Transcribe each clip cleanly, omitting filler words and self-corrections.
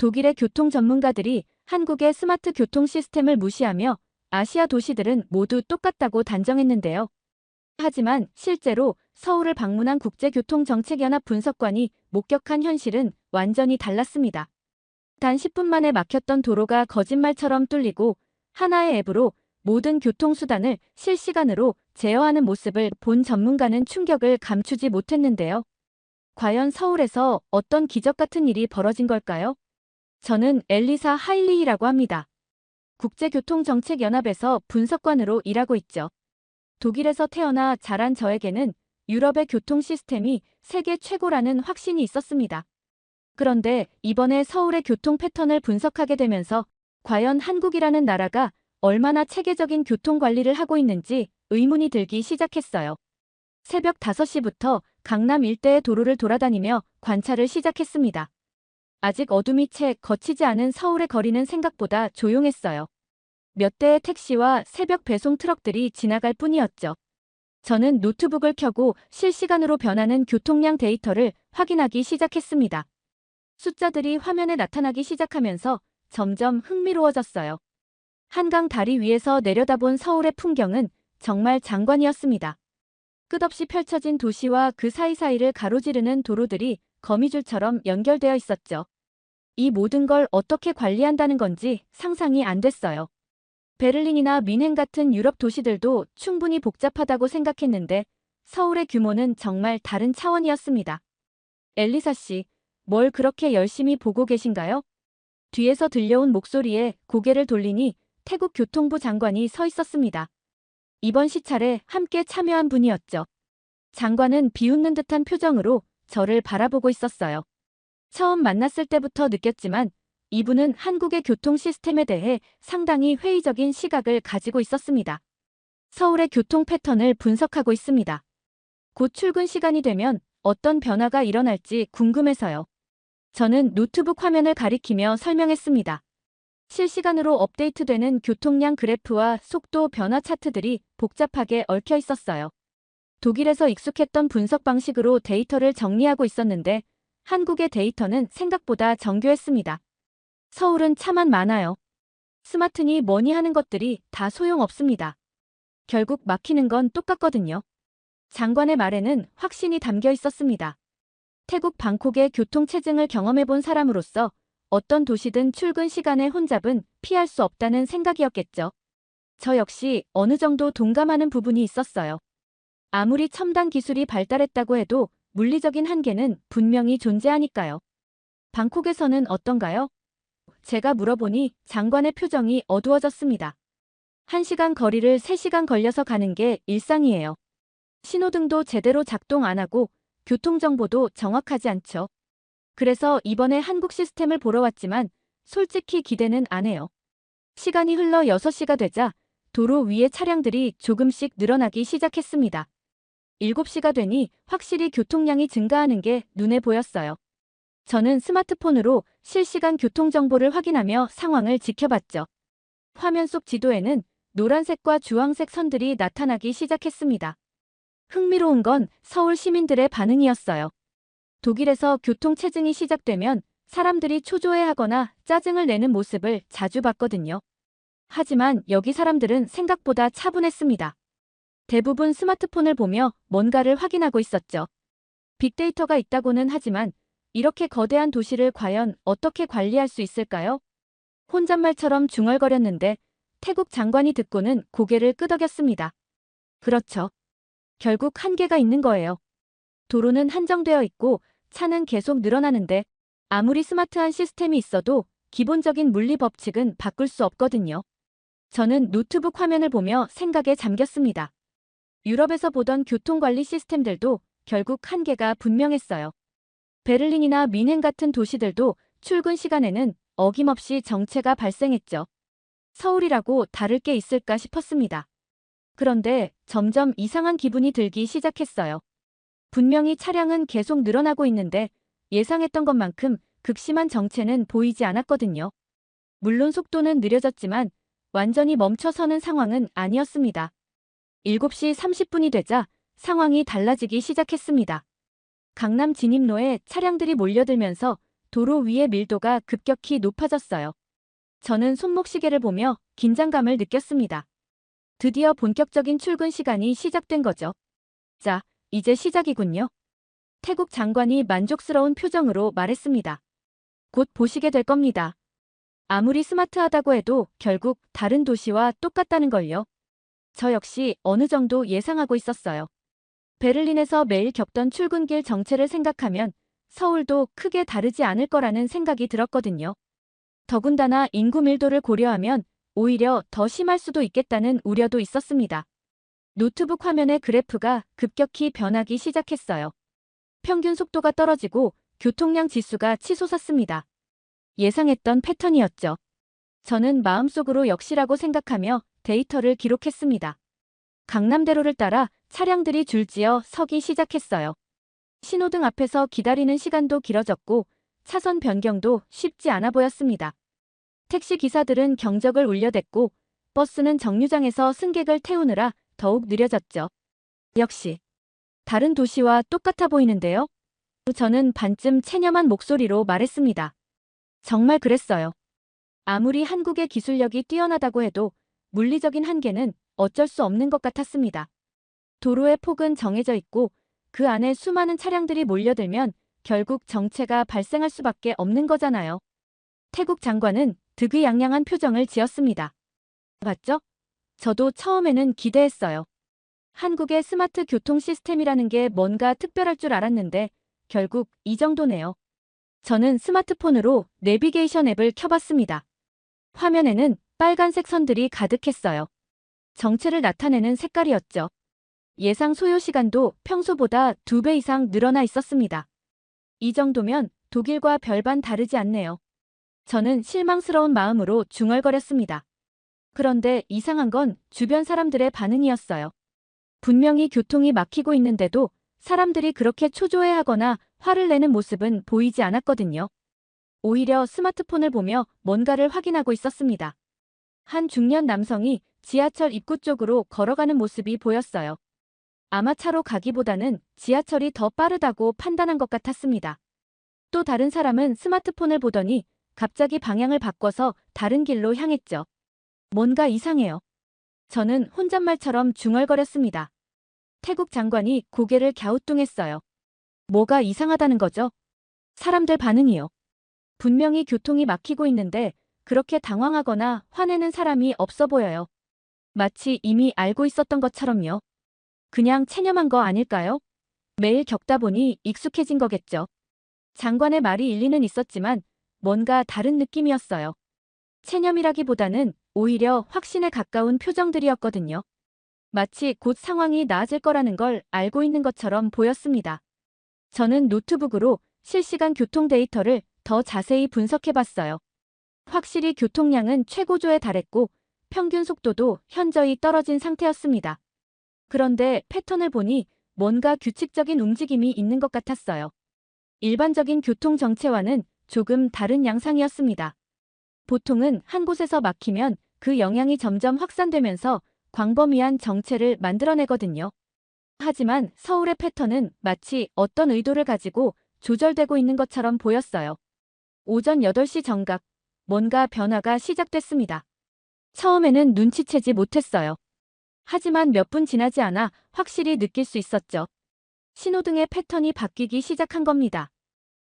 독일의 교통 전문가들이 한국의 스마트 교통 시스템을 무시하며 아시아 도시들은 모두 똑같다고 단정했는데요. 하지만 실제로 서울을 방문한 국제교통정책연합 분석관이 목격한 현실은 완전히 달랐습니다. 단 10분 만에 막혔던 도로가 거짓말처럼 뚫리고 하나의 앱으로 모든 교통수단을 실시간으로 제어하는 모습을 본 전문가는 충격을 감추지 못했는데요. 과연 서울에서 어떤 기적 같은 일이 벌어진 걸까요? 저는 엘리사 하일리히라고 합니다. 국제교통정책연합에서 분석관으로 일하고 있죠. 독일에서 태어나 자란 저에게는 유럽의 교통 시스템이 세계 최고라는 확신이 있었습니다. 그런데 이번에 서울의 교통 패턴을 분석하게 되면서 과연 한국이라는 나라가 얼마나 체계적인 교통 관리를 하고 있는지 의문이 들기 시작했어요. 새벽 5시부터 강남 일대의 도로를 돌아다니며 관찰을 시작했습니다. 아직 어둠이 채 거치지 않은 서울의 거리는 생각보다 조용했어요. 몇 대의 택시와 새벽 배송 트럭들이 지나갈 뿐이었죠. 저는 노트북을 켜고 실시간으로 변하는 교통량 데이터를 확인하기 시작했습니다. 숫자들이 화면에 나타나기 시작하면서 점점 흥미로워졌어요. 한강 다리 위에서 내려다본 서울의 풍경은 정말 장관이었습니다. 끝없이 펼쳐진 도시와 그 사이사이를 가로지르는 도로들이 거미줄처럼 연결되어 있었죠. 이 모든 걸 어떻게 관리한다는 건지 상상이 안 됐어요. 베를린이나 뮌헨 같은 유럽 도시들도 충분히 복잡하다고 생각했는데 서울의 규모는 정말 다른 차원이었습니다. 엘리사 씨, 뭘 그렇게 열심히 보고 계신가요? 뒤에서 들려온 목소리에 고개를 돌리니 태국 교통부 장관이 서 있었습니다. 이번 시찰에 함께 참여한 분이었죠. 장관은 비웃는 듯한 표정으로 저를 바라보고 있었어요. 처음 만났을 때부터 느꼈지만 이분은 한국의 교통 시스템에 대해 상당히 회의적인 시각을 가지고 있었습니다. 서울의 교통 패턴을 분석하고 있습니다. 곧 출근 시간이 되면 어떤 변화가 일어날지 궁금해서요. 저는 노트북 화면을 가리키며 설명했습니다. 실시간으로 업데이트되는 교통량 그래프와 속도 변화 차트들이 복잡하게 얽혀 있었어요. 독일에서 익숙했던 분석 방식으로 데이터를 정리하고 있었는데 한국의 데이터는 생각보다 정교했습니다. 서울은 차만 많아요. 스마트니 뭐니 하는 것들이 다 소용없습니다. 결국 막히는 건 똑같거든요. 장관의 말에는 확신이 담겨 있었습니다. 태국 방콕의 교통체증을 경험해본 사람으로서 어떤 도시든 출근 시간의 혼잡은 피할 수 없다는 생각이었겠죠. 저 역시 어느 정도 동감하는 부분이 있었어요. 아무리 첨단 기술이 발달했다고 해도 물리적인 한계는 분명히 존재하니까요. 방콕에서는 어떤가요? 제가 물어보니 장관의 표정이 어두워졌습니다. 1시간 거리를 3시간 걸려서 가는 게 일상이에요. 신호등도 제대로 작동 안 하고 교통정보도 정확하지 않죠. 그래서 이번에 한국 시스템을 보러 왔지만 솔직히 기대는 안 해요. 시간이 흘러 6시가 되자 도로 위의 차량들이 조금씩 늘어나기 시작했습니다. 7시가 되니 확실히 교통량이 증가하는 게 눈에 보였어요. 저는 스마트폰으로 실시간 교통정보를 확인하며 상황을 지켜봤죠. 화면 속 지도에는 노란색과 주황색 선들이 나타나기 시작했습니다. 흥미로운 건 서울 시민들의 반응이었어요. 독일에서 교통체증이 시작되면 사람들이 초조해하거나 짜증을 내는 모습을 자주 봤거든요. 하지만 여기 사람들은 생각보다 차분했습니다. 대부분 스마트폰을 보며 뭔가를 확인하고 있었죠. 빅데이터가 있다고는 하지만 이렇게 거대한 도시를 과연 어떻게 관리할 수 있을까요? 혼잣말처럼 중얼거렸는데 태국 장관이 듣고는 고개를 끄덕였습니다. 그렇죠. 결국 한계가 있는 거예요. 도로는 한정되어 있고 차는 계속 늘어나는데 아무리 스마트한 시스템이 있어도 기본적인 물리 법칙은 바꿀 수 없거든요. 저는 노트북 화면을 보며 생각에 잠겼습니다. 유럽에서 보던 교통관리 시스템들도 결국 한계가 분명했어요. 베를린이나 뮌헨 같은 도시들도 출근 시간에는 어김없이 정체가 발생했죠. 서울이라고 다를 게 있을까 싶었습니다. 그런데 점점 이상한 기분이 들기 시작했어요. 분명히 차량은 계속 늘어나고 있는데 예상했던 것만큼 극심한 정체는 보이지 않았거든요. 물론 속도는 느려졌지만 완전히 멈춰서는 상황은 아니었습니다. 7시 30분이 되자 상황이 달라지기 시작했습니다. 강남 진입로에 차량들이 몰려들면서 도로 위의 밀도가 급격히 높아졌어요. 저는 손목시계를 보며 긴장감을 느꼈습니다. 드디어 본격적인 출근 시간이 시작된 거죠. 자, 이제 시작이군요. 태국 장관이 만족스러운 표정으로 말했습니다. 곧 보시게 될 겁니다. 아무리 스마트하다고 해도 결국 다른 도시와 똑같다는 걸요. 저 역시 어느 정도 예상하고 있었어요. 베를린에서 매일 겪던 출근길 정체를 생각하면 서울도 크게 다르지 않을 거라는 생각이 들었거든요. 더군다나 인구 밀도를 고려하면 오히려 더 심할 수도 있겠다는 우려도 있었습니다. 노트북 화면의 그래프가 급격히 변하기 시작했어요. 평균 속도가 떨어지고 교통량 지수가 치솟았습니다. 예상했던 패턴이었죠. 저는 마음속으로 역시라고 생각하며 데이터를 기록했습니다. 강남대로를 따라 차량들이 줄지어 서기 시작했어요. 신호등 앞에서 기다리는 시간도 길어졌고 차선 변경도 쉽지 않아 보였습니다. 택시 기사들은 경적을 울려댔고 버스는 정류장에서 승객을 태우느라 더욱 느려졌죠. 역시 다른 도시와 똑같아 보이는데요. 저는 반쯤 체념한 목소리로 말했습니다. 정말 그랬어요. 아무리 한국의 기술력이 뛰어나다고 해도 물리적인 한계는 어쩔 수 없는 것 같았습니다. 도로의 폭은 정해져 있고 그 안에 수많은 차량들이 몰려들면 결국 정체가 발생할 수밖에 없는 거잖아요. 태국 장관은 득의양양한 표정을 지었습니다. 봤죠? 저도 처음에는 기대했어요. 한국의 스마트 교통 시스템이라는 게 뭔가 특별할 줄 알았는데 결국 이 정도네요. 저는 스마트폰으로 내비게이션 앱을 켜봤습니다. 화면에는 빨간색 선들이 가득했어요. 정체를 나타내는 색깔이었죠. 예상 소요 시간도 평소보다 2배 이상 늘어나 있었습니다. 이 정도면 독일과 별반 다르지 않네요. 저는 실망스러운 마음으로 중얼거렸습니다. 그런데 이상한 건 주변 사람들의 반응이었어요. 분명히 교통이 막히고 있는데도 사람들이 그렇게 초조해하거나 화를 내는 모습은 보이지 않았거든요. 오히려 스마트폰을 보며 뭔가를 확인하고 있었습니다. 한 중년 남성이 지하철 입구 쪽으로 걸어가는 모습이 보였어요. 아마 차로 가기보다는 지하철이 더 빠르다고 판단한 것 같았습니다. 또 다른 사람은 스마트폰을 보더니 갑자기 방향을 바꿔서 다른 길로 향했죠. 뭔가 이상해요. 저는 혼잣말처럼 중얼거렸습니다. 태국 장관이 고개를 갸우뚱했어요. 뭐가 이상하다는 거죠? 사람들 반응이요. 분명히 교통이 막히고 있는데 그렇게 당황하거나 화내는 사람이 없어 보여요. 마치 이미 알고 있었던 것처럼요. 그냥 체념한 거 아닐까요? 매일 겪다 보니 익숙해진 거겠죠. 장관의 말이 일리는 있었지만 뭔가 다른 느낌이었어요. 체념이라기보다는 오히려 확신에 가까운 표정들이었거든요. 마치 곧 상황이 나아질 거라는 걸 알고 있는 것처럼 보였습니다. 저는 노트북으로 실시간 교통 데이터를 더 자세히 분석해봤어요. 확실히 교통량은 최고조에 달했고 평균 속도도 현저히 떨어진 상태였습니다. 그런데 패턴을 보니 뭔가 규칙적인 움직임이 있는 것 같았어요. 일반적인 교통 정체와는 조금 다른 양상이었습니다. 보통은 한 곳에서 막히면 그 영향이 점점 확산되면서 광범위한 정체를 만들어내거든요. 하지만 서울의 패턴은 마치 어떤 의도를 가지고 조절되고 있는 것처럼 보였어요. 오전 8시 정각, 뭔가 변화가 시작됐습니다. 처음에는 눈치채지 못했어요. 하지만 몇 분 지나지 않아 확실히 느낄 수 있었죠. 신호등의 패턴이 바뀌기 시작한 겁니다.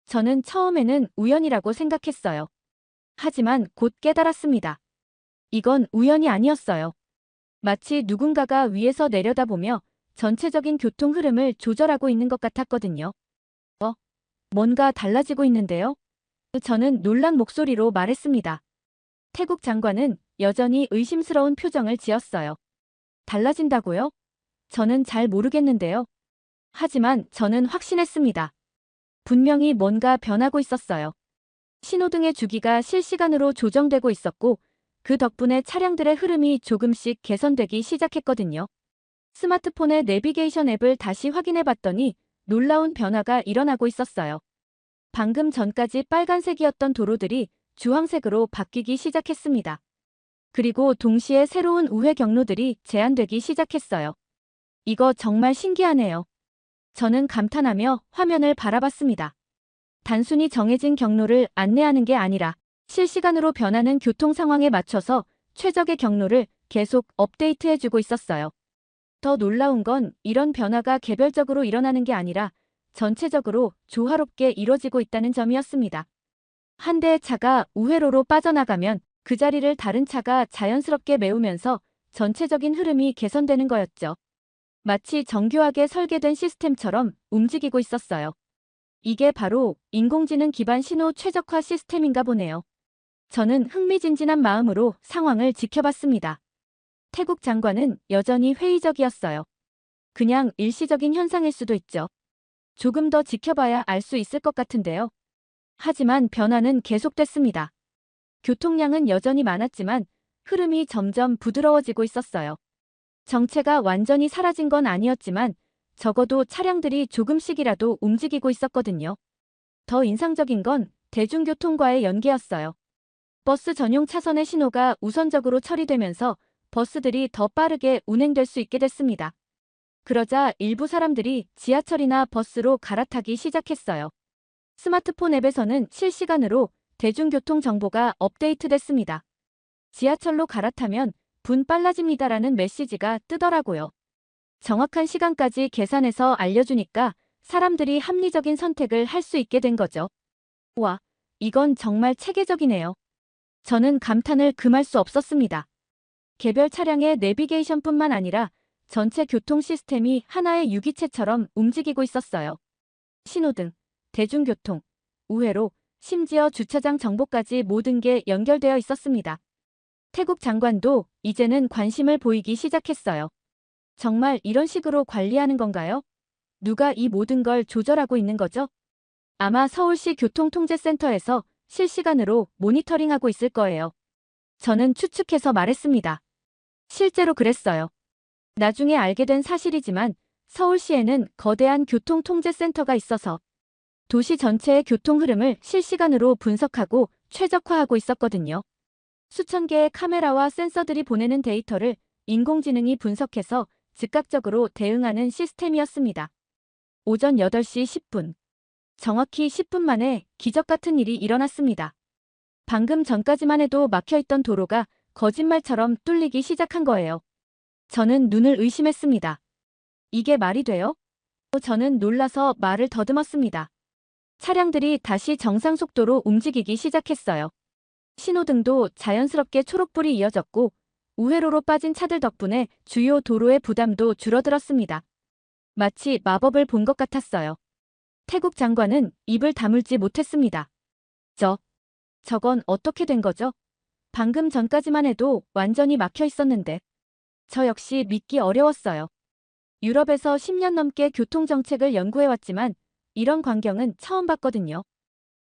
저는 처음에는 우연이라고 생각했어요. 하지만 곧 깨달았습니다. 이건 우연이 아니었어요. 마치 누군가가 위에서 내려다보며 전체적인 교통 흐름을 조절하고 있는 것 같았거든요. 뭔가 달라지고 있는데요? 저는 놀란 목소리로 말했습니다. 태국 장관은 여전히 의심스러운 표정을 지었어요. 달라진다고요? 저는 잘 모르겠는데요. 하지만 저는 확신했습니다. 분명히 뭔가 변하고 있었어요. 신호등의 주기가 실시간으로 조정되고 있었고 그 덕분에 차량들의 흐름이 조금씩 개선되기 시작했거든요. 스마트폰의 내비게이션 앱을 다시 확인해봤더니 놀라운 변화가 일어나고 있었어요. 방금 전까지 빨간색이었던 도로들이 주황색으로 바뀌기 시작했습니다. 그리고 동시에 새로운 우회 경로들이 제한되기 시작했어요. 이거 정말 신기하네요. 저는 감탄하며 화면을 바라봤습니다. 단순히 정해진 경로를 안내하는 게 아니라 실시간으로 변하는 교통 상황에 맞춰서 최적의 경로를 계속 업데이트해주고 있었어요. 더 놀라운 건 이런 변화가 개별적으로 일어나는 게 아니라 전체적으로 조화롭게 이뤄지고 있다는 점이었습니다. 한 대의 차가 우회로로 빠져나가면 그 자리를 다른 차가 자연스럽게 메우면서 전체적인 흐름이 개선되는 거였죠. 마치 정교하게 설계된 시스템처럼 움직이고 있었어요. 이게 바로 인공지능 기반 신호 최적화 시스템인가 보네요. 저는 흥미진진한 마음으로 상황을 지켜봤습니다. 태국 장관은 여전히 회의적이었어요. 그냥 일시적인 현상일 수도 있죠. 조금 더 지켜봐야 알 수 있을 것 같은데요. 하지만 변화는 계속됐습니다. 교통량은 여전히 많았지만 흐름이 점점 부드러워지고 있었어요. 정체가 완전히 사라진 건 아니었지만 적어도 차량들이 조금씩이라도 움직이고 있었거든요. 더 인상적인 건 대중교통과의 연계였어요. 버스 전용 차선의 신호가 우선적으로 처리되면서 버스들이 더 빠르게 운행될 수 있게 됐습니다. 그러자 일부 사람들이 지하철이나 버스로 갈아타기 시작했어요. 스마트폰 앱에서는 실시간으로 대중교통 정보가 업데이트됐습니다. 지하철로 갈아타면 분 빨라집니다라는 메시지가 뜨더라고요. 정확한 시간까지 계산해서 알려주니까 사람들이 합리적인 선택을 할 수 있게 된 거죠. 와, 이건 정말 체계적이네요. 저는 감탄을 금할 수 없었습니다. 개별 차량의 내비게이션뿐만 아니라 전체 교통 시스템이 하나의 유기체처럼 움직이고 있었어요. 신호등, 대중교통, 우회로, 심지어 주차장 정보까지 모든 게 연결되어 있었습니다. 태국 장관도 이제는 관심을 보이기 시작했어요. 정말 이런 식으로 관리하는 건가요? 누가 이 모든 걸 조절하고 있는 거죠? 아마 서울시 교통통제센터에서 실시간으로 모니터링하고 있을 거예요. 저는 추측해서 말했습니다. 실제로 그랬어요. 나중에 알게 된 사실이지만 서울시에는 거대한 교통통제센터가 있어서 도시 전체의 교통 흐름을 실시간으로 분석하고 최적화하고 있었거든요. 수천 개의 카메라와 센서들이 보내는 데이터를 인공지능이 분석해서 즉각적으로 대응하는 시스템이었습니다. 오전 8시 10분. 정확히 10분 만에 기적 같은 일이 일어났습니다. 방금 전까지만 해도 막혀있던 도로가 거짓말처럼 뚫리기 시작한 거예요. 저는 눈을 의심했습니다. 이게 말이 돼요? 저는 놀라서 말을 더듬었습니다. 차량들이 다시 정상 속도로 움직이기 시작했어요. 신호등도 자연스럽게 초록불이 이어졌고 우회로로 빠진 차들 덕분에 주요 도로의 부담도 줄어들었습니다. 마치 마법을 본 것 같았어요. 태국 장관은 입을 다물지 못했습니다. 저건 어떻게 된 거죠? 방금 전까지만 해도 완전히 막혀 있었는데. 저 역시 믿기 어려웠어요. 유럽에서 10년 넘게 교통정책을 연구해왔지만 이런 광경은 처음 봤거든요.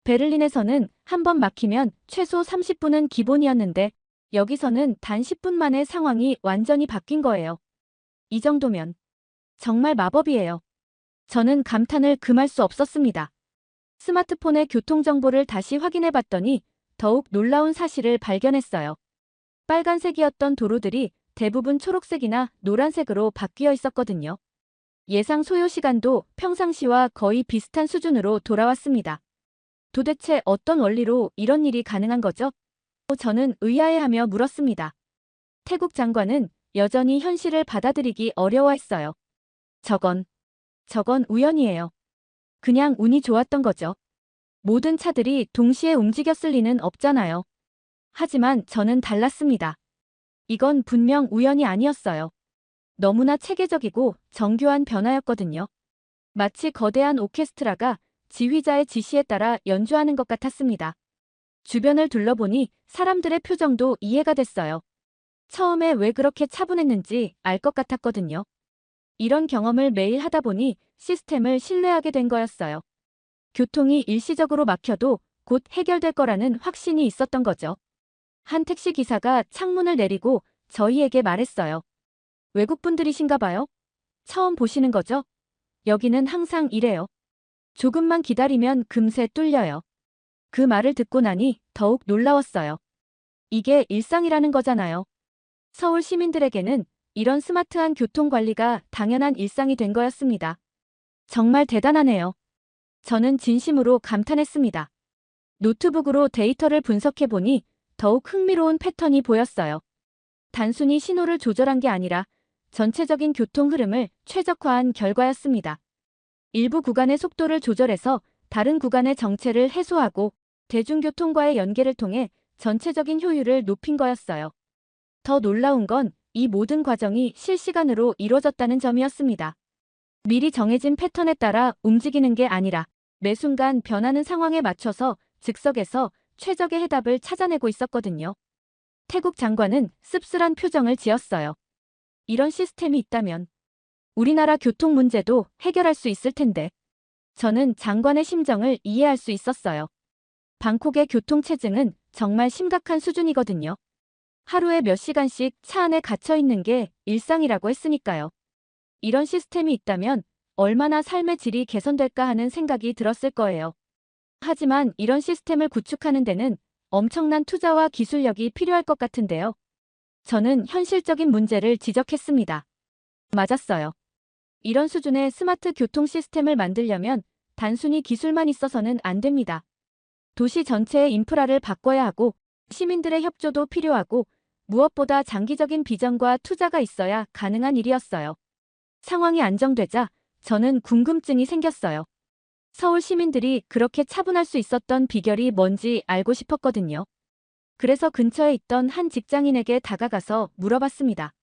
베를린에서는 한 번 막히면 최소 30분은 기본이었는데 여기서는 단 10분 만에 상황이 완전히 바뀐 거예요. 이 정도면 정말 마법이에요. 저는 감탄을 금할 수 없었습니다. 스마트폰의 교통정보를 다시 확인해봤더니 더욱 놀라운 사실을 발견했어요. 빨간색이었던 도로들이 대부분 초록색이나 노란색으로 바뀌어 있었거든요. 예상 소요 시간도 평상시와 거의 비슷한 수준으로 돌아왔습니다. 도대체 어떤 원리로 이런 일이 가능한 거죠? 저는 의아해하며 물었습니다. 태국 장관은 여전히 현실을 받아들이기 어려워했어요. 저건 우연이에요. 그냥 운이 좋았던 거죠. 모든 차들이 동시에 움직였을 리는 없잖아요. 하지만 저는 달랐습니다. 이건 분명 우연이 아니었어요. 너무나 체계적이고 정교한 변화였거든요. 마치 거대한 오케스트라가 지휘자의 지시에 따라 연주하는 것 같았습니다. 주변을 둘러보니 사람들의 표정도 이해가 됐어요. 처음에 왜 그렇게 차분했는지 알 것 같았거든요. 이런 경험을 매일 하다 보니 시스템을 신뢰하게 된 거였어요. 교통이 일시적으로 막혀도 곧 해결될 거라는 확신이 있었던 거죠. 한 택시 기사가 창문을 내리고 저희에게 말했어요. 외국분들이신가 봐요? 처음 보시는 거죠? 여기는 항상 이래요. 조금만 기다리면 금세 뚫려요. 그 말을 듣고 나니 더욱 놀라웠어요. 이게 일상이라는 거잖아요. 서울 시민들에게는 이런 스마트한 교통관리가 당연한 일상이 된 거였습니다. 정말 대단하네요. 저는 진심으로 감탄했습니다. 노트북으로 데이터를 분석해보니 더욱 흥미로운 패턴이 보였어요. 단순히 신호를 조절한 게 아니라 전체적인 교통 흐름을 최적화한 결과였습니다. 일부 구간의 속도를 조절해서 다른 구간의 정체를 해소하고 대중교통과의 연계를 통해 전체적인 효율을 높인 거였어요. 더 놀라운 건 이 모든 과정이 실시간으로 이루어졌다는 점이었습니다. 미리 정해진 패턴에 따라 움직이는 게 아니라 매 순간 변하는 상황에 맞춰서 즉석에서 최적의 해답을 찾아내고 있었거든요. 태국 장관은 씁쓸한 표정을 지었어요. 이런 시스템이 있다면 우리나라 교통 문제도 해결할 수 있을 텐데. 저는 장관의 심정을 이해할 수 있었어요. 방콕의 교통체증은 정말 심각한 수준이거든요. 하루에 몇 시간씩 차 안에 갇혀 있는 게 일상이라고 했으니까요. 이런 시스템이 있다면 얼마나 삶의 질이 개선될까 하는 생각이 들었을 거예요. 하지만 이런 시스템을 구축하는 데는 엄청난 투자와 기술력이 필요할 것 같은데요. 저는 현실적인 문제를 지적했습니다. 맞았어요. 이런 수준의 스마트 교통 시스템을 만들려면 단순히 기술만 있어서는 안 됩니다. 도시 전체의 인프라를 바꿔야 하고 시민들의 협조도 필요하고 무엇보다 장기적인 비전과 투자가 있어야 가능한 일이었어요. 상황이 안정되자 저는 궁금증이 생겼어요. 서울 시민들이 그렇게 차분할 수 있었던 비결이 뭔지 알고 싶었거든요. 그래서 근처에 있던 한 직장인에게 다가가서 물어봤습니다.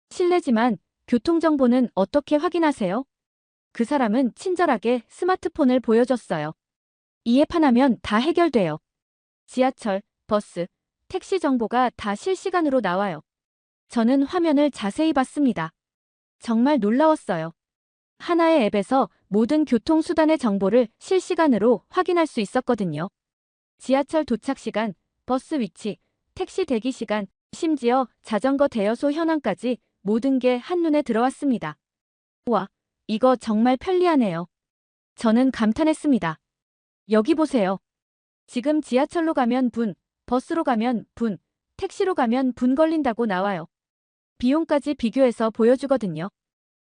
실례지만 교통정보는 어떻게 확인하세요? 그 사람은 친절하게 스마트폰을 보여줬어요. 이 앱 하나면 다 해결돼요. 지하철, 버스, 택시 정보가 다 실시간으로 나와요. 저는 화면을 자세히 봤습니다. 정말 놀라웠어요. 하나의 앱에서 모든 교통수단의 정보를 실시간으로 확인할 수 있었거든요. 지하철 도착 시간, 버스 위치, 택시 대기 시간, 심지어 자전거 대여소 현황까지 모든 게 한눈에 들어왔습니다. 와, 이거 정말 편리하네요. 저는 감탄했습니다. 여기 보세요. 지금 지하철로 가면 분, 버스로 가면 분, 택시로 가면 분 걸린다고 나와요. 비용까지 비교해서 보여주거든요.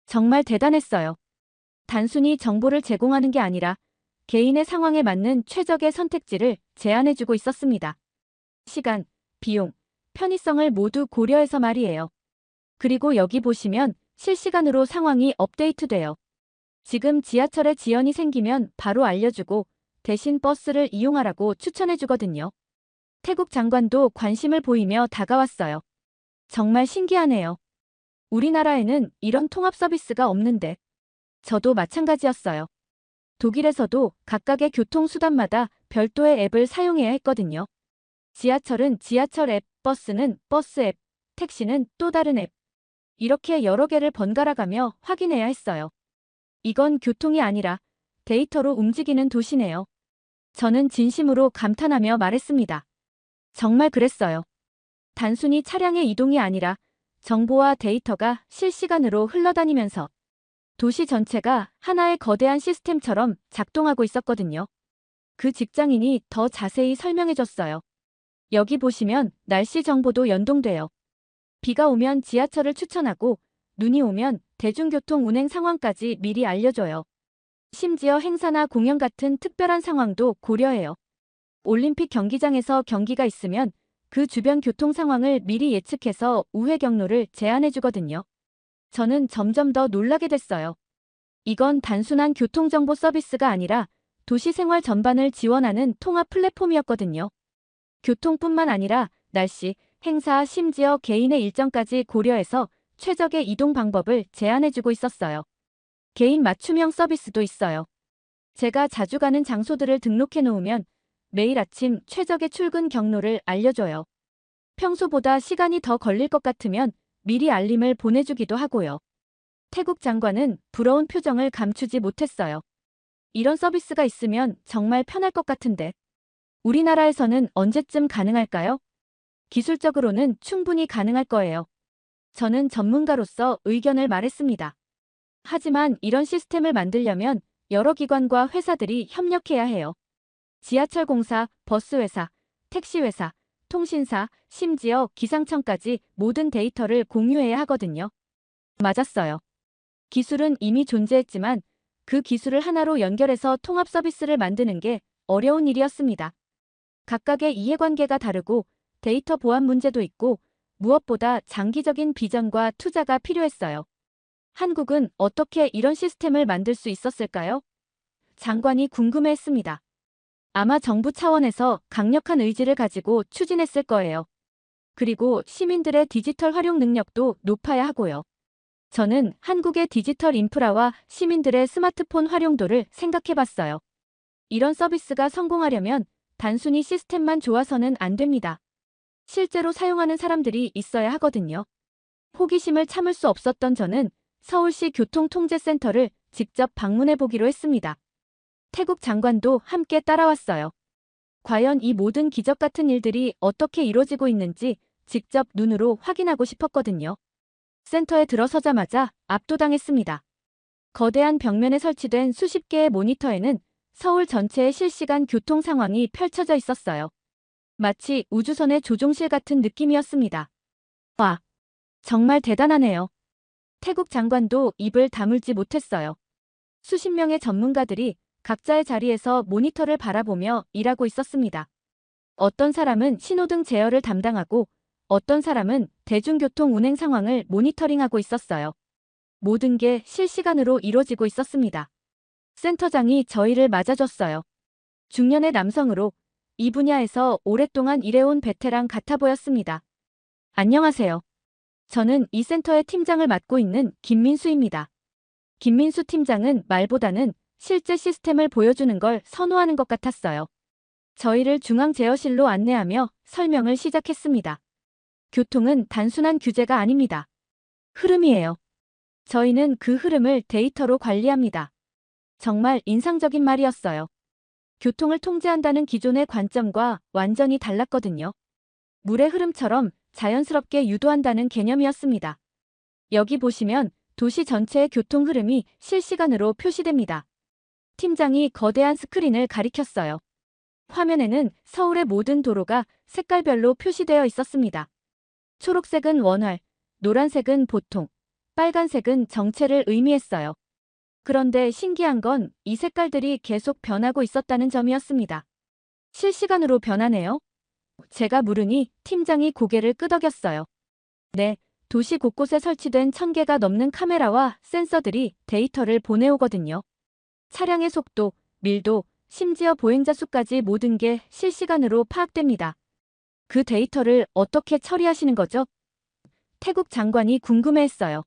정말 대단했어요. 단순히 정보를 제공하는 게 아니라 개인의 상황에 맞는 최적의 선택지를 제안해주고 있었습니다. 시간, 비용, 편의성을 모두 고려해서 말이에요. 그리고 여기 보시면 실시간으로 상황이 업데이트돼요. 지금 지하철에 지연이 생기면 바로 알려주고 대신 버스를 이용하라고 추천해주거든요. 태국 장관도 관심을 보이며 다가왔어요. 정말 신기하네요. 우리나라에는 이런 통합 서비스가 없는데. 저도 마찬가지였어요. 독일에서도 각각의 교통수단마다 별도의 앱을 사용해야 했거든요. 지하철은 지하철 앱, 버스는 버스 앱, 택시는 또 다른 앱. 이렇게 여러 개를 번갈아가며 확인해야 했어요. 이건 교통이 아니라 데이터로 움직이는 도시네요. 저는 진심으로 감탄하며 말했습니다. 정말 그랬어요. 단순히 차량의 이동이 아니라 정보와 데이터가 실시간으로 흘러다니면서 도시 전체가 하나의 거대한 시스템처럼 작동하고 있었거든요. 그 직장인이 더 자세히 설명해줬어요. 여기 보시면 날씨 정보도 연동돼요. 비가 오면 지하철을 추천하고 눈이 오면 대중교통 운행 상황까지 미리 알려줘요. 심지어 행사나 공연 같은 특별한 상황도 고려해요. 올림픽 경기장에서 경기가 있으면 그 주변 교통 상황을 미리 예측해서 우회 경로를 제안해주거든요. 저는 점점 더 놀라게 됐어요. 이건 단순한 교통정보 서비스가 아니라 도시 생활 전반을 지원하는 통합 플랫폼이었거든요. 교통뿐만 아니라 날씨, 행사, 심지어 개인의 일정까지 고려해서 최적의 이동 방법을 제안해주고 있었어요. 개인 맞춤형 서비스도 있어요. 제가 자주 가는 장소들을 등록해 놓으면 매일 아침 최적의 출근 경로를 알려줘요. 평소보다 시간이 더 걸릴 것 같으면 미리 알림을 보내주기도 하고요. 태국 장관은 부러운 표정을 감추지 못했어요. 이런 서비스가 있으면 정말 편할 것 같은데. 우리나라에서는 언제쯤 가능할까요? 기술적으로는 충분히 가능할 거예요. 저는 전문가로서 의견을 말했습니다. 하지만 이런 시스템을 만들려면 여러 기관과 회사들이 협력해야 해요. 지하철 공사, 버스 회사, 택시 회사, 통신사, 심지어 기상청까지 모든 데이터를 공유해야 하거든요. 맞았어요. 기술은 이미 존재했지만 그 기술을 하나로 연결해서 통합 서비스를 만드는 게 어려운 일이었습니다. 각각의 이해관계가 다르고 데이터 보안 문제도 있고 무엇보다 장기적인 비전과 투자가 필요했어요. 한국은 어떻게 이런 시스템을 만들 수 있었을까요? 장관이 궁금해했습니다. 아마 정부 차원에서 강력한 의지를 가지고 추진했을 거예요. 그리고 시민들의 디지털 활용 능력도 높아야 하고요. 저는 한국의 디지털 인프라와 시민들의 스마트폰 활용도를 생각해봤어요. 이런 서비스가 성공하려면 단순히 시스템만 좋아서는 안 됩니다. 실제로 사용하는 사람들이 있어야 하거든요. 호기심을 참을 수 없었던 저는 서울시 교통통제센터를 직접 방문해 보기로 했습니다. 태국 장관도 함께 따라왔어요. 과연 이 모든 기적 같은 일들이 어떻게 이루어지고 있는지 직접 눈으로 확인하고 싶었거든요. 센터에 들어서자마자 압도당했습니다. 거대한 벽면에 설치된 수십 개의 모니터에는 서울 전체의 실시간 교통 상황이 펼쳐져 있었어요. 마치 우주선의 조종실 같은 느낌이었습니다. 와, 정말 대단하네요. 태국 장관도 입을 다물지 못했어요. 수십 명의 전문가들이 각자의 자리에서 모니터를 바라보며 일하고 있었습니다. 어떤 사람은 신호등 제어를 담당하고 어떤 사람은 대중교통 운행 상황을 모니터링하고 있었어요. 모든 게 실시간으로 이루어지고 있었습니다. 센터장이 저희를 맞아줬어요. 중년의 남성으로 이 분야에서 오랫동안 일해온 베테랑 같아 보였습니다. 안녕하세요. 저는 이 센터의 팀장을 맡고 있는 김민수입니다. 김민수 팀장은 말보다는 실제 시스템을 보여주는 걸 선호하는 것 같았어요. 저희를 중앙 제어실로 안내하며 설명을 시작했습니다. 교통은 단순한 규제가 아닙니다. 흐름이에요. 저희는 그 흐름을 데이터로 관리합니다. 정말 인상적인 말이었어요. 교통을 통제한다는 기존의 관점과 완전히 달랐거든요. 물의 흐름처럼 자연스럽게 유도한다는 개념이었습니다. 여기 보시면 도시 전체의 교통 흐름이 실시간으로 표시됩니다. 팀장이 거대한 스크린을 가리켰어요. 화면에는 서울의 모든 도로가 색깔별로 표시되어 있었습니다. 초록색은 원활, 노란색은 보통, 빨간색은 정체를 의미했어요. 그런데 신기한 건 이 색깔들이 계속 변하고 있었다는 점이었습니다. 실시간으로 변하네요. 제가 물으니 팀장이 고개를 끄덕였어요. 네, 도시 곳곳에 설치된 1000개가 넘는 카메라와 센서들이 데이터를 보내오거든요. 차량의 속도, 밀도, 심지어 보행자 수까지 모든 게 실시간으로 파악됩니다. 그 데이터를 어떻게 처리하시는 거죠? 태국 장관이 궁금해했어요.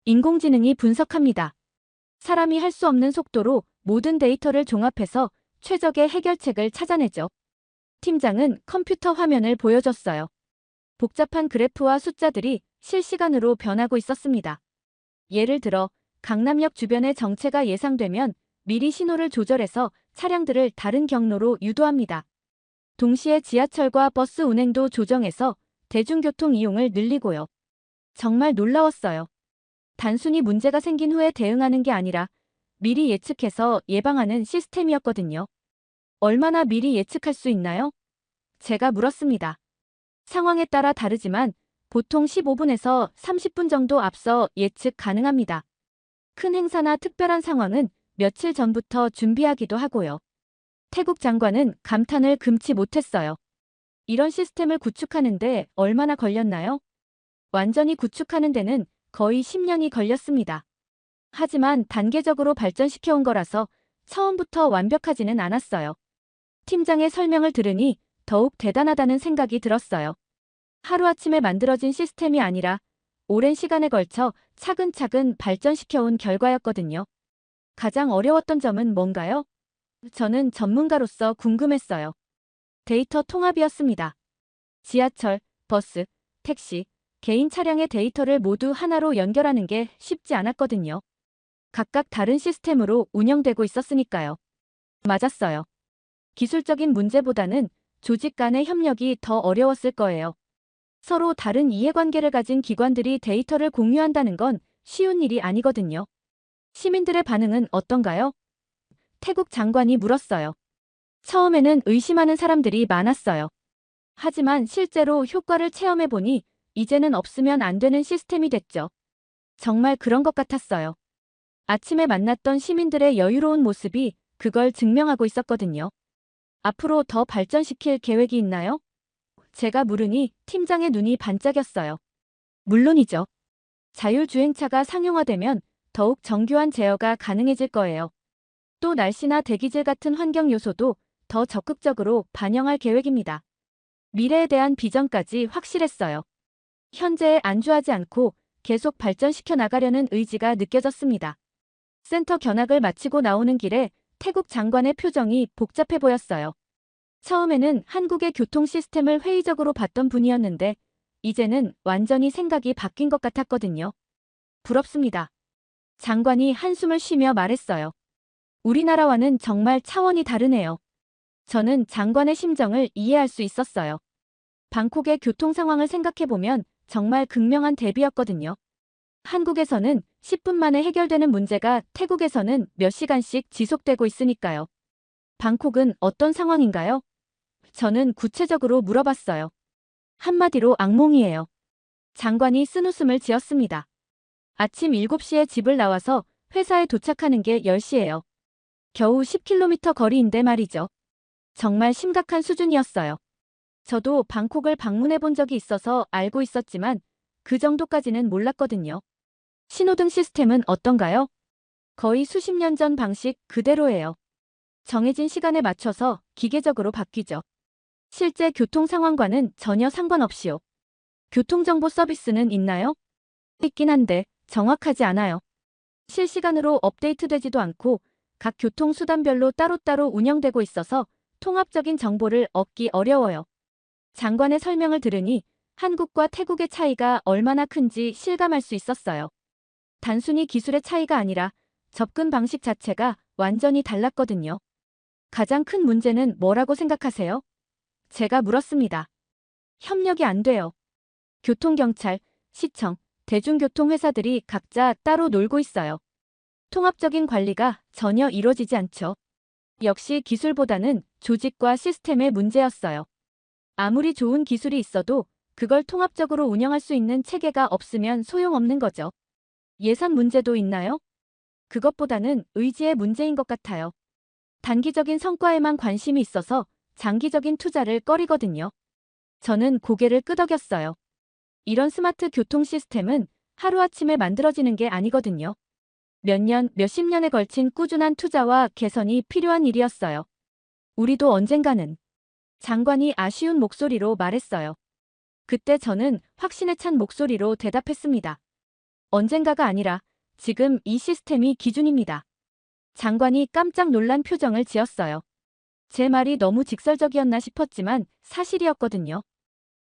인공지능이 분석합니다. 사람이 할 수 없는 속도로 모든 데이터를 종합해서 최적의 해결책을 찾아내죠. 팀장은 컴퓨터 화면을 보여줬어요. 복잡한 그래프와 숫자들이 실시간으로 변하고 있었습니다. 예를 들어 강남역 주변의 정체가 예상되면 미리 신호를 조절해서 차량들을 다른 경로로 유도합니다. 동시에 지하철과 버스 운행도 조정해서 대중교통 이용을 늘리고요. 정말 놀라웠어요. 단순히 문제가 생긴 후에 대응하는 게 아니라 미리 예측해서 예방하는 시스템이었거든요. 얼마나 미리 예측할 수 있나요? 제가 물었습니다. 상황에 따라 다르지만 보통 15분에서 30분 정도 앞서 예측 가능합니다. 큰 행사나 특별한 상황은 며칠 전부터 준비하기도 하고요. 태국 장관은 감탄을 금치 못했어요. 이런 시스템을 구축하는데 얼마나 걸렸나요? 완전히 구축하는 데는 거의 10년이 걸렸습니다. 하지만 단계적으로 발전시켜온 거라서 처음부터 완벽하지는 않았어요. 팀장의 설명을 들으니 더욱 대단하다는 생각이 들었어요. 하루아침에 만들어진 시스템이 아니라 오랜 시간에 걸쳐 차근차근 발전시켜온 결과였거든요. 가장 어려웠던 점은 뭔가요? 저는 전문가로서 궁금했어요. 데이터 통합이었습니다. 지하철, 버스, 택시, 개인 차량의 데이터를 모두 하나로 연결하는 게 쉽지 않았거든요. 각각 다른 시스템으로 운영되고 있었으니까요. 맞았어요. 기술적인 문제보다는 조직 간의 협력이 더 어려웠을 거예요. 서로 다른 이해관계를 가진 기관들이 데이터를 공유한다는 건 쉬운 일이 아니거든요. 시민들의 반응은 어떤가요? 태국 장관이 물었어요. 처음에는 의심하는 사람들이 많았어요. 하지만 실제로 효과를 체험해보니 이제는 없으면 안 되는 시스템이 됐죠. 정말 그런 것 같았어요. 아침에 만났던 시민들의 여유로운 모습이 그걸 증명하고 있었거든요. 앞으로 더 발전시킬 계획이 있나요? 제가 물으니 팀장의 눈이 반짝였어요. 물론이죠. 자율주행차가 상용화되면 더욱 정교한 제어가 가능해질 거예요. 또 날씨나 대기질 같은 환경 요소도 더 적극적으로 반영할 계획입니다. 미래에 대한 비전까지 확실했어요. 현재에 안주하지 않고 계속 발전시켜 나가려는 의지가 느껴졌습니다. 센터 견학을 마치고 나오는 길에 태국 장관의 표정이 복잡해 보였어요. 처음에는 한국의 교통 시스템을 회의적으로 봤던 분이었는데 이제는 완전히 생각이 바뀐 것 같았거든요. 부럽습니다. 장관이 한숨을 쉬며 말했어요. 우리나라와는 정말 차원이 다르네요. 저는 장관의 심정을 이해할 수 있었어요. 방콕의 교통 상황을 생각해보면 정말 극명한 대비였거든요. 한국에서는 10분 만에 해결되는 문제가 태국에서는 몇 시간씩 지속되고 있으니까요. 방콕은 어떤 상황인가요? 저는 구체적으로 물어봤어요. 한마디로 악몽이에요. 장관이 쓴웃음을 지었습니다. 아침 7시에 집을 나와서 회사에 도착하는 게 10시예요. 겨우 10km 거리인데 말이죠. 정말 심각한 수준이었어요. 저도 방콕을 방문해 본 적이 있어서 알고 있었지만 그 정도까지는 몰랐거든요. 신호등 시스템은 어떤가요? 거의 수십 년 전 방식 그대로예요. 정해진 시간에 맞춰서 기계적으로 바뀌죠. 실제 교통 상황과는 전혀 상관없이요. 교통정보 서비스는 있나요? 있긴 한데 정확하지 않아요. 실시간으로 업데이트되지도 않고 각 교통수단별로 따로따로 운영되고 있어서 통합적인 정보를 얻기 어려워요. 장관의 설명을 들으니 한국과 태국의 차이가 얼마나 큰지 실감할 수 있었어요. 단순히 기술의 차이가 아니라 접근 방식 자체가 완전히 달랐거든요. 가장 큰 문제는 뭐라고 생각하세요? 제가 물었습니다. 협력이 안 돼요. 교통경찰, 시청, 대중교통 회사들이 각자 따로 놀고 있어요. 통합적인 관리가 전혀 이루어지지 않죠. 역시 기술보다는 조직과 시스템의 문제였어요. 아무리 좋은 기술이 있어도 그걸 통합적으로 운영할 수 있는 체계가 없으면 소용없는 거죠. 예산 문제도 있나요? 그것보다는 의지의 문제인 것 같아요. 단기적인 성과에만 관심이 있어서 장기적인 투자를 꺼리거든요. 저는 고개를 끄덕였어요. 이런 스마트 교통 시스템은 하루아침에 만들어지는 게 아니거든요. 몇 년, 몇십 년에 걸친 꾸준한 투자와 개선이 필요한 일이었어요. 우리도 언젠가는. 장관이 아쉬운 목소리로 말했어요. 그때 저는 확신에 찬 목소리로 대답했습니다. 언젠가가 아니라 지금 이 시스템이 기준입니다. 장관이 깜짝 놀란 표정을 지었어요. 제 말이 너무 직설적이었나 싶었지만 사실이었거든요.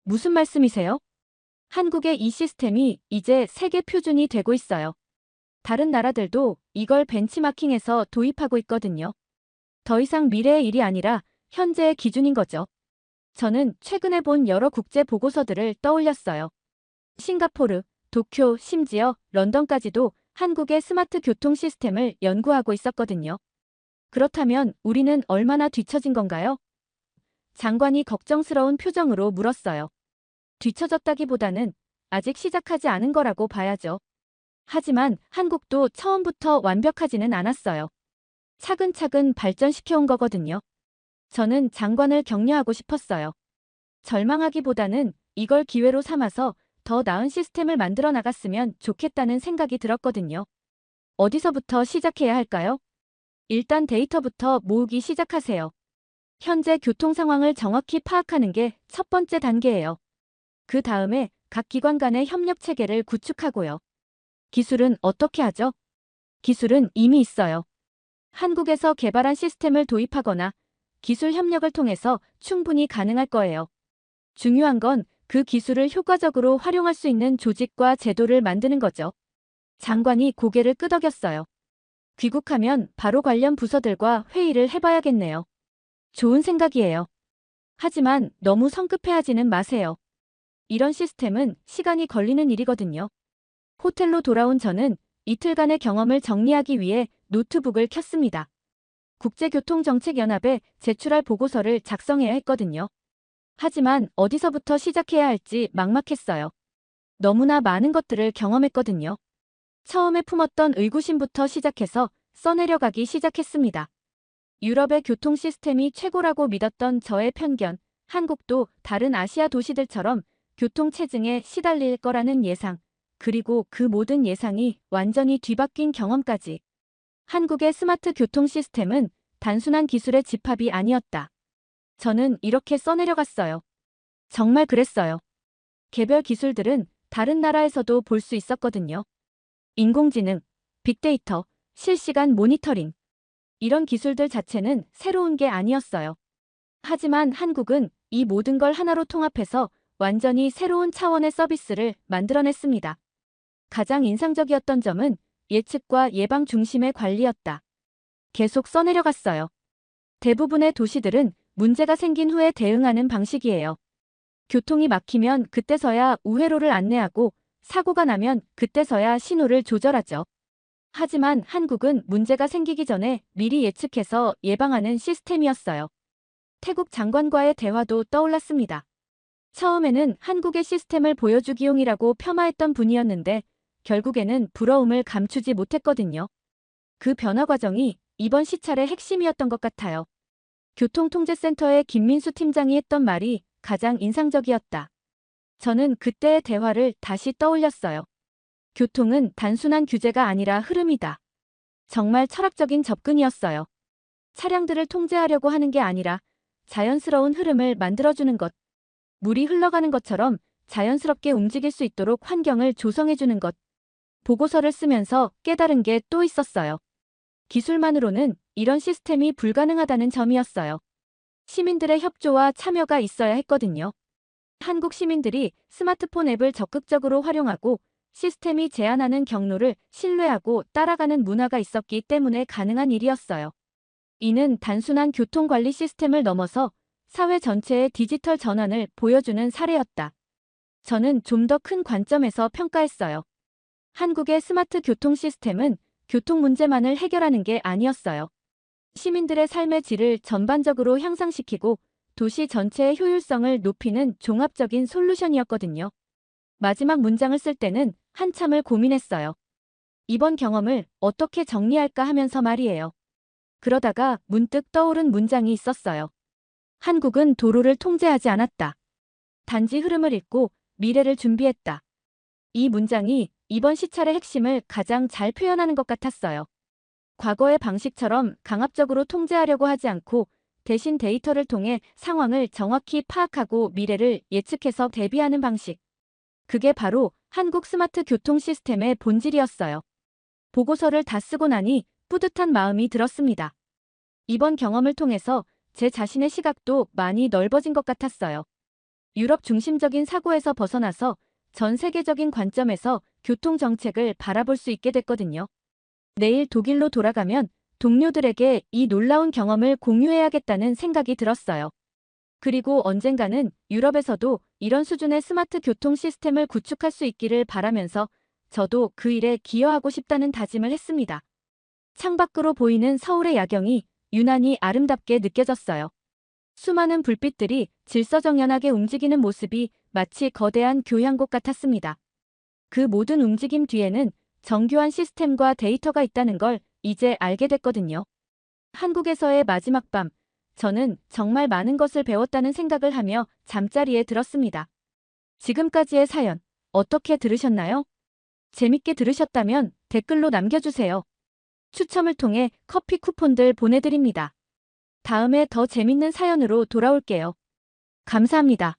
무슨 말씀이세요? 한국의 이 시스템이 이제 세계 표준이 되고 있어요. 다른 나라들도 이걸 벤치마킹해서 도입하고 있거든요. 더 이상 미래의 일이 아니라 현재의 기준인 거죠. 저는 최근에 본 여러 국제 보고서들을 떠올렸어요. 싱가포르, 도쿄, 심지어 런던까지도 한국의 스마트 교통 시스템을 연구하고 있었거든요. 그렇다면 우리는 얼마나 뒤처진 건가요? 장관이 걱정스러운 표정으로 물었어요. 뒤처졌다기보다는 아직 시작하지 않은 거라고 봐야죠. 하지만 한국도 처음부터 완벽하지는 않았어요. 차근차근 발전시켜온 거거든요. 저는 장관을 격려하고 싶었어요. 절망하기보다는 이걸 기회로 삼아서 더 나은 시스템을 만들어 나갔으면 좋겠다는 생각이 들었거든요. 어디서부터 시작해야 할까요? 일단 데이터부터 모으기 시작하세요. 현재 교통 상황을 정확히 파악하는 게 첫 번째 단계예요. 그 다음에 각 기관 간의 협력 체계를 구축하고요. 기술은 어떻게 하죠? 기술은 이미 있어요. 한국에서 개발한 시스템을 도입하거나 기술 협력을 통해서 충분히 가능할 거예요. 중요한 건 그 기술을 효과적으로 활용할 수 있는 조직과 제도를 만드는 거죠. 장관이 고개를 끄덕였어요. 귀국하면 바로 관련 부서들과 회의를 해봐야겠네요. 좋은 생각이에요. 하지만 너무 성급해하지는 마세요. 이런 시스템은 시간이 걸리는 일이거든요. 호텔로 돌아온 저는 이틀간의 경험을 정리하기 위해 노트북을 켰습니다. 국제교통정책연합에 제출할 보고서를 작성해야 했거든요. 하지만 어디서부터 시작해야 할지 막막했어요. 너무나 많은 것들을 경험했거든요. 처음에 품었던 의구심부터 시작해서 써내려가기 시작했습니다. 유럽의 교통 시스템이 최고라고 믿었던 저의 편견, 한국도 다른 아시아 도시들처럼 교통체증에 시달릴 거라는 예상, 그리고 그 모든 예상이 완전히 뒤바뀐 경험까지. 한국의 스마트 교통 시스템은 단순한 기술의 집합이 아니었다. 저는 이렇게 써내려갔어요. 정말 그랬어요. 개별 기술들은 다른 나라에서도 볼 수 있었거든요. 인공지능, 빅데이터, 실시간 모니터링. 이런 기술들 자체는 새로운 게 아니었어요. 하지만 한국은 이 모든 걸 하나로 통합해서 완전히 새로운 차원의 서비스를 만들어냈습니다. 가장 인상적이었던 점은 예측과 예방 중심의 관리였다. 계속 써내려갔어요. 대부분의 도시들은 문제가 생긴 후에 대응하는 방식이에요. 교통이 막히면 그때서야 우회로를 안내하고 사고가 나면 그때서야 신호를 조절하죠. 하지만 한국은 문제가 생기기 전에 미리 예측해서 예방하는 시스템이었어요. 태국 장관과의 대화도 떠올랐습니다. 처음에는 한국의 시스템을 보여주기용이라고 폄하했던 분이었는데 결국에는 부러움을 감추지 못했거든요. 그 변화 과정이 이번 시찰의 핵심이었던 것 같아요. 교통통제센터의 김민수 팀장이 했던 말이 가장 인상적이었다. 저는 그때의 대화를 다시 떠올렸어요. 교통은 단순한 규제가 아니라 흐름이다. 정말 철학적인 접근이었어요. 차량들을 통제하려고 하는 게 아니라 자연스러운 흐름을 만들어주는 것. 물이 흘러가는 것처럼 자연스럽게 움직일 수 있도록 환경을 조성해주는 것. 보고서를 쓰면서 깨달은 게 또 있었어요. 기술만으로는 이런 시스템이 불가능하다는 점이었어요. 시민들의 협조와 참여가 있어야 했거든요. 한국 시민들이 스마트폰 앱을 적극적으로 활용하고 시스템이 제안하는 경로를 신뢰하고 따라가는 문화가 있었기 때문에 가능한 일이었어요. 이는 단순한 교통관리 시스템을 넘어서 사회 전체의 디지털 전환을 보여주는 사례였다. 저는 좀 더 큰 관점에서 평가했어요. 한국의 스마트 교통 시스템은 교통 문제만을 해결하는 게 아니었어요. 시민들의 삶의 질을 전반적으로 향상시키고 도시 전체의 효율성을 높이는 종합적인 솔루션이었거든요. 마지막 문장을 쓸 때는 한참을 고민했어요. 이번 경험을 어떻게 정리할까 하면서 말이에요. 그러다가 문득 떠오른 문장이 있었어요. 한국은 도로를 통제하지 않았다. 단지 흐름을 읽고 미래를 준비했다. 이 문장이 이번 시찰의 핵심을 가장 잘 표현하는 것 같았어요. 과거의 방식처럼 강압적으로 통제하려고 하지 않고 대신 데이터를 통해 상황을 정확히 파악하고 미래를 예측해서 대비하는 방식. 그게 바로 한국 스마트 교통 시스템의 본질이었어요. 보고서를 다 쓰고 나니 뿌듯한 마음이 들었습니다. 이번 경험을 통해서 제 자신의 시각도 많이 넓어진 것 같았어요. 유럽 중심적인 사고에서 벗어나서 전 세계적인 관점에서 교통 정책을 바라볼 수 있게 됐거든요. 내일 독일로 돌아가면 동료들에게 이 놀라운 경험을 공유해야겠다는 생각이 들었어요. 그리고 언젠가는 유럽에서도 이런 수준의 스마트 교통 시스템을 구축할 수 있기를 바라면서 저도 그 일에 기여하고 싶다는 다짐을 했습니다. 창밖으로 보이는 서울의 야경이 유난히 아름답게 느껴졌어요. 수많은 불빛들이 질서정연하게 움직이는 모습이 마치 거대한 교향곡 같았습니다. 그 모든 움직임 뒤에는 정교한 시스템과 데이터가 있다는 걸 이제 알게 됐거든요. 한국에서의 마지막 밤, 저는 정말 많은 것을 배웠다는 생각을 하며 잠자리에 들었습니다. 지금까지의 사연, 어떻게 들으셨나요? 재밌게 들으셨다면 댓글로 남겨주세요. 추첨을 통해 커피 쿠폰들 보내드립니다. 다음에 더 재밌는 사연으로 돌아올게요. 감사합니다.